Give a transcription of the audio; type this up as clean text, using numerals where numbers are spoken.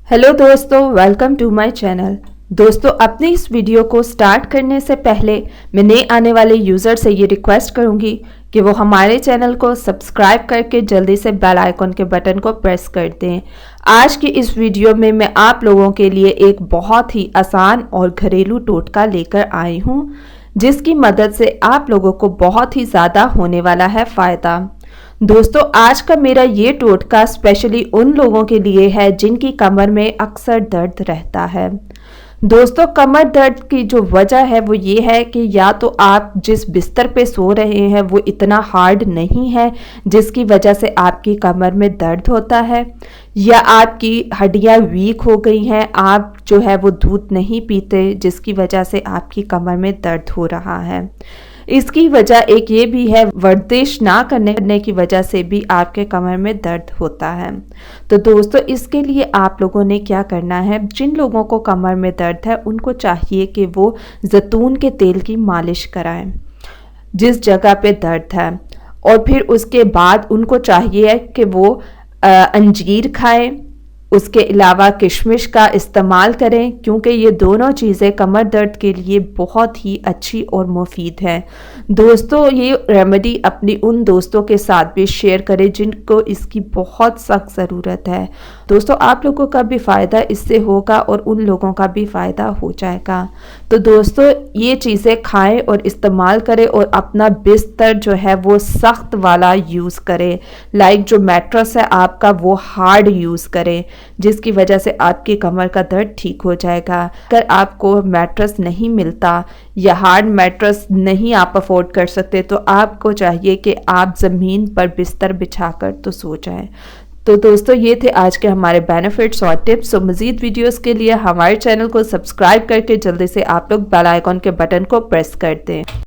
Hello दोस्तों, welcome to my channel. दोस्तों, अपनी इस वीडियो को स्टार्ट करने से पहले मैं नए आने वाले यूज़र से ये रिक्वेस्ट करूंगी कि वो हमारे चैनल को सब्सक्राइब करके जल्दी से बेल आइकन के बटन को प्रेस कर दें। आज की इस वीडियो में मैं आप लोगों के लिए एक बहुत ही आसान और घरेलू टोटका लेकर आई हूँ, जिसकी मदद से आप लोगों को बहुत ही ज़्यादा होने वाला है फ़ायदा। दोस्तों, आज का मेरा ये टोटका स्पेशली उन लोगों के लिए है जिनकी कमर में अक्सर दर्द रहता है। दोस्तों, कमर दर्द की जो वजह है वो ये है कि या तो आप जिस बिस्तर पे सो रहे हैं वो इतना हार्ड नहीं है जिसकी वजह से आपकी कमर में दर्द होता है, या आपकी हड्डियां वीक हो गई हैं, आप जो है वो दूध नहीं पीते जिसकी वजह से आपकी कमर में दर्द हो रहा है। इसकी वजह एक ये भी है, वर्जिश ना करने की वजह से भी आपके कमर में दर्द होता है। तो दोस्तों, इसके लिए आप लोगों ने क्या करना है, जिन लोगों को कमर में दर्द है उनको चाहिए कि वो जैतून के तेल की मालिश कराएं जिस जगह पे दर्द है, और फिर उसके बाद उनको चाहिए कि वो अंजीर खाएं। उसके अलावा किशमिश का इस्तेमाल करें, क्योंकि ये दोनों चीज़ें कमर दर्द के लिए बहुत ही अच्छी और मुफीद हैं। दोस्तों, ये रेमेडी अपनी उन दोस्तों के साथ भी शेयर करें जिनको इसकी बहुत सख्त ज़रूरत है। दोस्तों, आप लोगों का भी फ़ायदा इससे होगा और उन लोगों का भी फ़ायदा हो जाएगा। तो दोस्तों, ये चीज़ें खाएं और इस्तेमाल करें, और अपना बिस्तर जो है वो सख्त वाला यूज़ करें। लाइक जो मैट्रेस है आपका वो हार्ड यूज़ करें, जिसकी वजह से आपकी कमर का दर्द ठीक हो जाएगा। अगर आपको मैट्रेस नहीं मिलता या हार्ड मैट्रेस नहीं आप अफोर्ड कर सकते तो आपको चाहिए कि आप ज़मीन पर बिस्तर बिछाकर तो सो जाएं। तो दोस्तों, ये थे आज के हमारे बेनिफिट्स और टिप्स। तो मज़ीद वीडियोस के लिए हमारे चैनल को सब्सक्राइब करके जल्दी से आप लोग बेल आइकन के बटन को प्रेस कर दें।